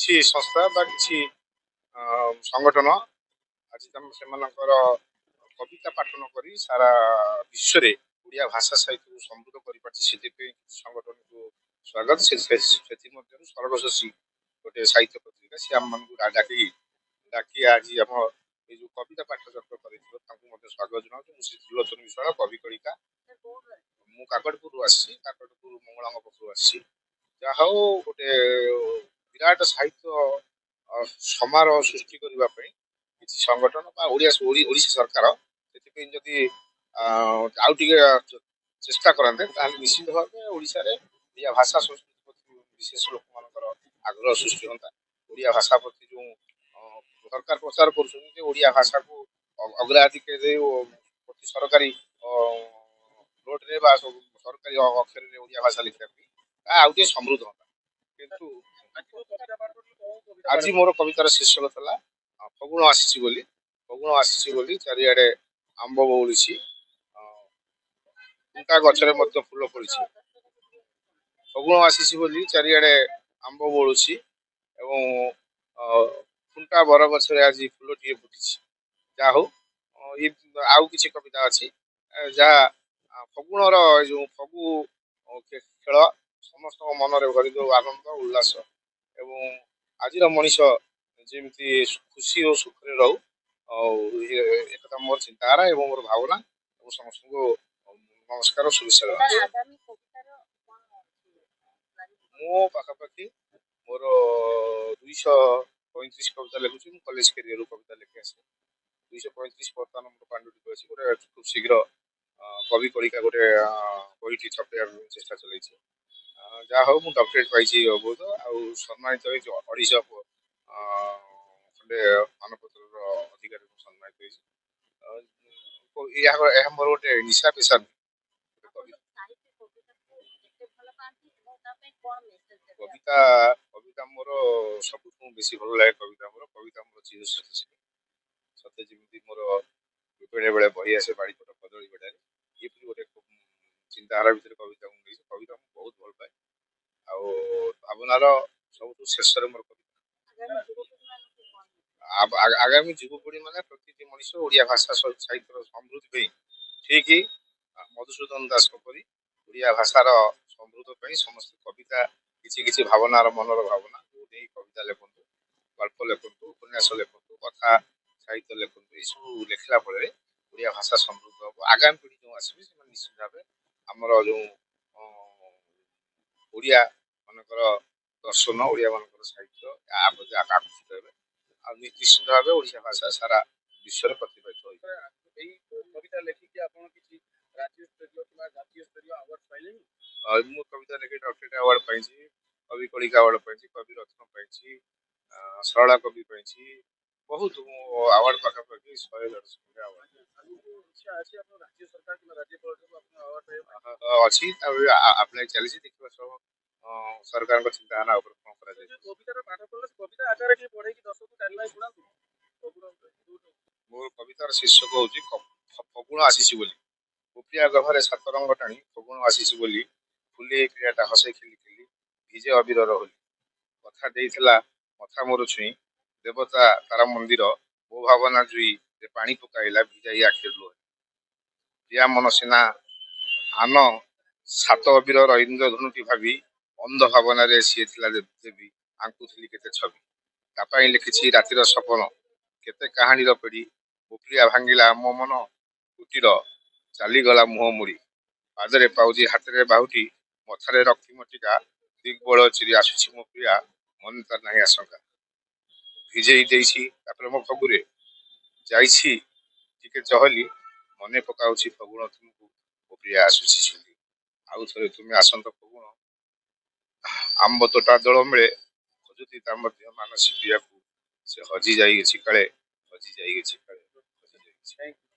କିଛି ସଂସ୍ଥା ବା କିଛି ସଂଗଠନ ଆଜି ସେମାନଙ୍କର କବିତା ପାଠନ କରି ସାରା ବିଶ୍ୱରେ ଓଡ଼ିଆ ଭାଷା ସାହିତ୍ୟକୁ ସମୃଦ୍ଧ କରିପାରିଛି। ସେଥିପାଇଁ ସଂଗଠନକୁ ସ୍ୱାଗତ। ସେଥିମଧ୍ୟରୁ ସର୍ବଶେଷୀ ଗୋଟେ ସାହିତ୍ୟ ପତ୍ରିକା ସେ ଆମମାନଙ୍କୁ ଡାକି ଆଜି ଆମ ଏଇ ଯୋଉ କବିତା ପାଠଚକ୍ର କରିଥିବ ତାଙ୍କୁ ମଧ୍ୟ ସ୍ୱାଗତ ଜଣାଉଛି। ମୁଁ ଶ୍ରୀ ତ୍ରିଲୋଚନ ବିଶ୍ୱାଳ କବି କଳିକା, ମୁଁ କାକଟପୁରରୁ ଆସିଛି, କାକଟପୁର ମଙ୍ଗଳାଙ୍କ ପାଖରୁ ଆସିଛି। ଯାହା ହଉ ଗୋଟେ ବିରାଟ ସାହିତ୍ୟ ସମାରୋହ ସୃଷ୍ଟି କରିବା ପାଇଁ କିଛି ସଂଗଠନ ବା ଓଡ଼ିଶା ସରକାର ସେଥିପାଇଁ ଯଦି ଆଉ ଟିକେ ଚେଷ୍ଟା କରନ୍ତେ ତାହେଲେ ନିଶ୍ଚିତ ଭାବେ ଓଡ଼ିଶାରେ ଓଡ଼ିଆ ଭାଷା ସଂସ୍କୃତି ପ୍ରତି ବିଶେଷ ଲୋକମାନଙ୍କର ଆଗ୍ରହ ସୃଷ୍ଟି ହୁଅନ୍ତା। ଓଡ଼ିଆ ଭାଷା ପ୍ରତି ଯେଉଁ ସରକାର ପ୍ରଚାର କରୁଛନ୍ତି ଯେ ଓଡ଼ିଆ ଭାଷାକୁ ଅଗ୍ରାଧିକାର ଦେଇ ପ୍ରତି ସରକାରୀ ରୋଡରେ ବା ସରକାରୀ ଅକ୍ଷରରେ ଓଡ଼ିଆ ଭାଷା ଲେଖିବା ପାଇଁ ତାହା ଆଉ ଟିକେ ସମୃଦ୍ଧ ହୁଅନ୍ତା। କିନ୍ତୁ ଆଜି ମୋର କବିତାର ଶୀର୍ଷକ ଥିଲା ଫଗୁଣ ଆସିଛି ବୋଲି। ଫଗୁଣ ଆସିଛି ବୋଲି ଚାରିଆଡେ ଆମ୍ବ ବଉଳିଛି, ଠୁଙ୍କା ଗଛରେ ମଧ୍ୟ ଫୁଲ ଫଳିଛି। ଫଗୁଣ ଆସିଛି ବୋଲି ଚାରିଆଡେ ଆମ୍ବ ବଉଳୁଛି ଏବଂ ଠୁଙ୍କା ବର ଗଛରେ ଆଜି ଫୁଲଟିଏ ଫୁଟିଛି। ଯାହା ହଉ ଆଉ କିଛି କବିତା ଅଛି ଯାହା ଫଗୁଣର ଏ ଯୋଉ ଫଗୁ ଖେଳ ସମସ୍ତଙ୍କ ମନରେ ଭରି ଦଉ ଆନନ୍ଦ ଉଲ୍ଲାସ ଏବଂ ଆଜିର ମଣିଷ ଯେମିତି ଖୁସି ଓ ସୁଖରେ ରହୁ। ଆଉ ଏକଥା ମୋର ଚିନ୍ତାଧାରା ଏବଂ ମୋର ଭାବନା ଏବଂ ସମସ୍ତଙ୍କୁ ନମସ୍କାର ଓ ଶୁଭେଚ୍ଛା। ମୁଁ ପାଖାପାଖି ମୋର 235 କବିତା ଲେଖୁଛି। ମୁଁ କଲେଜ କ୍ୟାରିୟରରୁ କବିତା ଲେଖି ଆସେ। 235 ବର୍ତ୍ତମାନ ମୋର ପାଣ୍ଡୁଲିପି ଅଛି। ଗୋଟେ ଖୁବ ଶୀଘ୍ର କବି କଳିକା ଗୋଟେ ବହିଟି ଛପେଇବା ପାଇଁ ଚେଷ୍ଟା ଚଲେଇଛି। ଯାହା ହଉ ମୁଁ ଡକ୍ଟରେଟ୍ ପାଇଛି ବହୁତ ଆଉ ସମ୍ମାନିତ ହେଇଛି 250 ଖଣ୍ଡେ ମାନପତ୍ରର ଅଧିକାରୀ ମୁଁ ସମ୍ମାନିତ ହେଇଛି। ଏହା ମୋର ଗୋଟେ ନିଶା ପେଶା ନୁହେଁ। କବିତା ମୋର ସବୁଠୁ ବେଶୀ ଭଲ ଲାଗେ। କବିତା ମୋର ଚିରସ୍ମୃତି ସତେ ଯେମିତି ମୋର ବେଳେ ବେଳେ ବହି ଆସେ ବାଡ଼ିପଟ କଦଳୀ ବେଡ଼ାରେ ଏପରି ଗୋଟେ ଚିନ୍ତାଧାରା ଭିତରେ କବିତାକୁ ନେଇଛି। କବିତା ମୁଁ ବହୁତ ଭଲ ପାଏ ଆଉ ଭାବନାର ସବୁଠୁ ଶେଷରେ ମୋର କବିତା। ଆଗାମୀ ଯୁବପିଢି ମାନେ ପ୍ରତିଟି ମଣିଷ ଓଡ଼ିଆ ଭାଷା ସାହିତ୍ୟର ସମୃଦ୍ଧି ପାଇଁ ଠିକ ମଧୁସୂଦନ ଦାସଙ୍କ ପରି ଓଡ଼ିଆ ଭାଷାର ସମୃଦ୍ଧ ପାଇଁ ସମସ୍ତେ କବିତା କିଛି କିଛି ଭାବନାର ମନର ଭାବନା ନେଇ କବିତା ଲେଖନ୍ତୁ, ଗଳ୍ପ ଲେଖନ୍ତୁ, ଉପନ୍ୟାସ ଲେଖନ୍ତୁ, କଥା ସାହିତ୍ୟ ଲେଖନ୍ତୁ। ଏସବୁ ଲେଖିଲା ଫଳରେ ଓଡ଼ିଆ ଭାଷା ସମୃଦ୍ଧ ହବ। ଆଗାମୀ ପିଢି ଯେଉଁ ଆସିବେ ସେମାନେ ନିଶ୍ଚିତ ଭାବେ ଆମର ଯେଉଁ ଓଡ଼ିଆ ମାନଙ୍କର ଦର୍ଶନ, ଓଡ଼ିଆ ମାନଙ୍କର ସାହିତ୍ୟ ଆ ପ୍ରତି ଆକର୍ଷିତ ହେବେ ଆଉ ନିଶ୍ଚିତ ଭାବେ ଓଡ଼ିଶା ଭାଷା ସାରା ବିଶ୍ୱରେ ପ୍ରତିପାଦିତ ହୋଇପାରିବ। ଏଇ କବିତା ଲେଖିକି ଆପଣ କିଛି ରାଜ୍ୟସ୍ତରୀୟ କିମ୍ବା ଜାତୀୟ ସ୍ତରୀୟ ଆୱାର୍ଡ ପାଇଲେଣି? ମୁଁ କବିତା ଲେଖି ଡକ୍ଟରେଟ୍ ଆୱାର୍ଡ ପାଇଛି, କବି କଳିକା ଆୱାର୍ଡ ପାଇଛି, କବି ରତ୍ନ ପାଇଛି, ସରଳା କବି ପାଇଛି, ବହୁତ ଆୱାର୍ଡ ପାଖାପାଖି 100-150 ଆୱାର୍ଡ ଅଛି। ତାପରେ ଆପ୍ଲାଏ ଚାଲିଛି, ଦେଖିବା ସବୁ ସରକାରଙ୍କ ଚିନ୍ତାଧାରା ଉପରେ କଣ କରାଯାଏ। ମୋର କବିତାର ଶୀର୍ଷକ ହଉଛି ଫଗୁଣ ଆସିଛି ବୋଲି। ଗୋପିଆ ଗହରେ ସାତ ରଙ୍ଗ ଟାଣି ଫଗୁଣ ଆସିଛି ବୋଲି ଫୁଲି କ୍ରିୟାଟା ହସେଇ ଖେଳି ଖେଳି ଭିଜେ ଅବିରର ହୋଲି। କଥା ଦେଇଥିଲା ମଥା ମୋର ଛୁଇଁ ଦେବତା ତାର ମନ୍ଦିର ମୋ ଭାବନା ଜୁଇ ଯେ ପାଣି ପକାଇଲା ଭିଜାଇ ଆଖିର ଲୁହ। ପ୍ରିୟା ମନ ସିନା ଆନ ସାତ ଅବିରର ଇନ୍ଦ୍ରଧନୁଟି ଭାବି ଅନ୍ଧ ଭାବନାରେ ସିଏ ଥିଲା ଦେବୀ ଆଙ୍କୁଥିଲି କେତେ ଛବି। ତା ପାଇଁ ଲେଖିଛି ରାତିର ସପନ କେତେ କାହାଣୀର ପେଡ଼ି। ଗୋପିଆ ଭାଙ୍ଗିଲା ମୋ ମନ କୁଟୀର ଚାଲିଗଲା ମୁହଁ ମୁଡ଼ି। ପାଦରେ ପାଉଜି ହାତରେ ବାହୁଟି ମଥାରେ ରକ୍ତି ମଟିକା ଦିଗ୍ବଳ ଚିରି ଆସୁଛି ମୋ ପ୍ରିୟା ମନେ ତାର ନାହିଁ ଆଶଙ୍କା। ଭିଜେଇ ଦେଇଛି ତା ପ୍ରେମ ଫଗୁରେ ଯାଇଛି ଟିକେ ଚହଲି ମନେ ପକାଉଛି ଫଗୁଣ ତୁମକୁ ମୋ ପ୍ରିୟା ଆସୁଛି ଝୁଲି। ଆଉ ଥରେ ତୁମେ ଆସନ୍ତ ଫଗୁଣ ଆମ୍ବ ତୋଟା ଦୋଳ ମିଳେ ଖୋଜୁତି ତା ମଧ୍ୟ ମାନସୀ ପ୍ରିୟାକୁ ସେ ହଜି ଯାଇଅଛି କାଳେ ହଜି ଯାଇଅଛି କାଳେ ହଜି ଯାଇଅଛି।